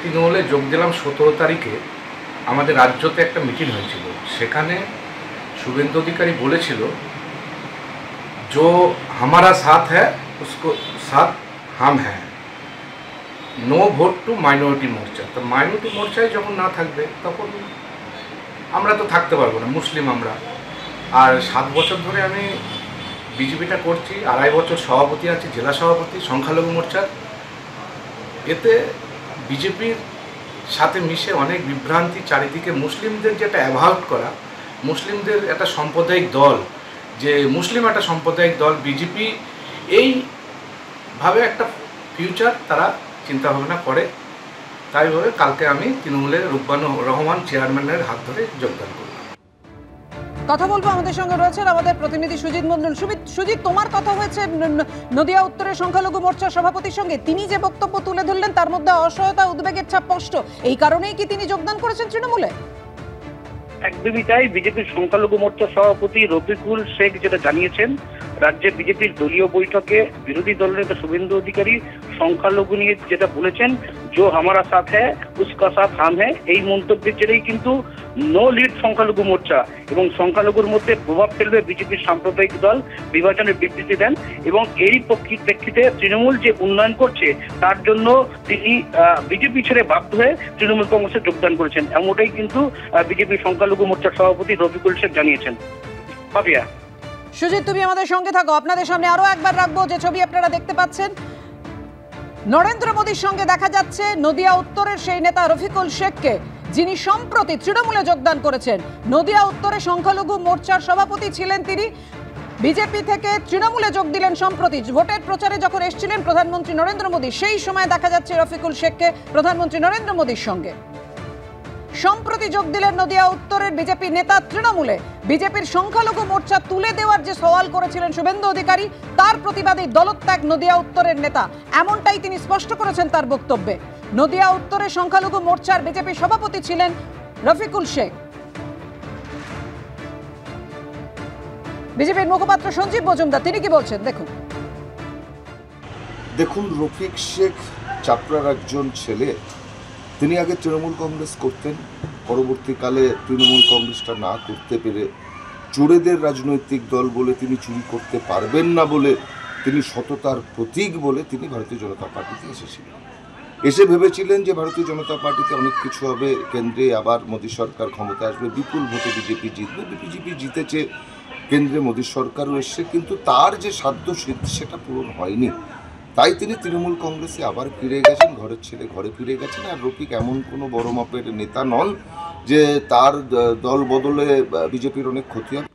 তৃণমূলে যোগ দিলাম 17 তারিখে। আমাদের রাজ্যতে একটা মিটিং হয়েছিল, সেখানে শুভেন্দু অধিকারী বলেছিল जो हमारा साथ है उसको साथ हम हैं, नो ভোট টু মাইনরিটি মোর্চা। তো মাইনরিটি মোর্চায় যখন না থাকবে তখন আমরা তো থাকতে পারবো না, মুসলিম আমরা। আর 7 বছর ধরে আমি বিজেপিটা করছি, 2.5 বছর সভাপতি আছি, জেলা সভাপতি সংখ্যালঘু মোর্চার। এতে বিজেপির সাথে মিশে অনেক বিভ্রান্তি, চারিদিকে মুসলিমদের যেটা অ্যাভয়েড করা, মুসলিমদের একটা সাম্প্রদায়িক দল, যে মুসলিম একটা সাম্প্রদায়িক দল, বিজেপি এইভাবে একটা ফিউচার তারা চিন্তাভাবনা করে। তাই ভাবে কালকে আমি তৃণমূলের রুকবানুর রহমান চেয়ারম্যানের হাত ধরে যোগদান করব। কথা বলবো, আমাদের সঙ্গে রয়েছেন আমাদের প্রতিনিধি সুজিত মন্ডল। সুজিত, তোমার কথা হয়েছে নদিয়া উত্তরের সংখ্যালঘু মোর্চার সভাপতির সঙ্গে, তিনি যে বক্তব্য তুলে ধরলেন তার মধ্যে অসহায়তা, উদ্বেগের ছাপ স্পষ্ট। এই কারণেই কি তিনি যোগদান করেছেন তৃণমূলে? একদমই তাই। বিজেপির সংখ্যালঘু মোর্চার সভাপতি রফিকুল শেখ যেটা জানিয়েছেন, রাজ্যে বিজেপির দলীয় বৈঠকে বিরোধী দলনেতা শুভেন্দু অধিকারী সংখ্যালঘু নিয়ে যেটা বলেছেন, जो हमारा साथ है उसका साथ हम है, এই মন্তব্যের জেরেই কিন্তু নো লিড সংখ্যালঘু মোর্চা এবং সংখ্যালঘুর মধ্যে প্রভাব ফেলবে বিজেপির সাম্প্রদায়িক দল বিভাজনের বিবৃতি দেন। এবং এই প্রেক্ষিতে তৃণমূল যে উন্নয়ন করছে তার জন্য তিনি বিজেপি ছেড়ে বাধ্য হয়ে তৃণমূল কংগ্রেসে যোগদান করেছেন, এমনটাই কিন্তু বিজেপির সংখ্যালঘু মোর্চার সভাপতি রফিকুল শেখ জানিয়েছেন। পাপিয়া, সুজিত, তুমি আমাদের সঙ্গে থাকো। আপনাদের সামনে আরো একবার রাখবো যে ছবি আপনারা দেখতে পাচ্ছেন, নরেন্দ্র মোদীর সঙ্গে দেখা যাচ্ছে নদিয়া উত্তরের সেই নেতা রফিকুল শেখকে, যিনি সম্প্রতি তৃণমূলে যোগদান করেছেন। নদিয়া উত্তরে সংখ্যালঘু মোর্চার সভাপতি ছিলেন তিনি, বিজেপি থেকে তৃণমূলে যোগ দিলেন সম্প্রতি। ভোটের প্রচারে যখন এসেছিলেন প্রধানমন্ত্রী নরেন্দ্র মোদী, সেই সময় দেখা যাচ্ছে রফিকুল শেখকে প্রধানমন্ত্রী নরেন্দ্র মোদীর সঙ্গে। সম্প্রতি যোগ দিলেন নদিয়া উত্তরের বিজেপি নেতা তৃণমূলে। বিজেপির সংখ্যালঘু মোর্চা তুলে দেওয়ার যে সওয়াল করেছিলেন শুভেন্দু অধিকারী, তার প্রতিবাদে দলত্যাগ নদিয়া উত্তরের নেতা, এমনটাই তিনি স্পষ্ট করেছেন তার বক্তব্যে। নদিয়া উত্তরের সংখ্যালঘু মোর্চার বিজেপি সভাপতি ছিলেন রফিকুল শেখ। বিজেপির মুখপাত্র সঞ্জীব মজুমদার তিনি কি বলছেন দেখুন, রফিক শেখ চাপড়ার একজন ছেলে। তিনি আগে তৃণমূল কংগ্রেস করতেন, পরবর্তীকালে তৃণমূল কংগ্রেসটা না করতে পেরে চোরেদের রাজনৈতিক দল বলে, তিনি চুরি করতে পারবেন না বলে, তিনি সততার প্রতীক বলে তিনি ভারতীয় জনতা পার্টিতে এসেছিলেন। এসে ভেবেছিলেন যে ভারতীয় জনতা পার্টিতে অনেক কিছু হবে, কেন্দ্রে আবার মোদী সরকার ক্ষমতা আসবে, বিপুল ভোটে বিজেপি জিতবে। বিজেপি জিতেছে, কেন্দ্রে মোদী সরকারও এসছে, কিন্তু তার যে সাধ্য সিদ্ধি সেটা পূরণ হয়নি। তাই তিনি তৃণমূল কংগ্রেসে আবার ফিরে গেছেন, ঘরের ছেলে ঘরে ফিরে গেছেন। আর রফিক এমন কোনো বড় মাপের নেতা নন যে তার দল বদলে বিজেপির অনেক ক্ষতি হবে।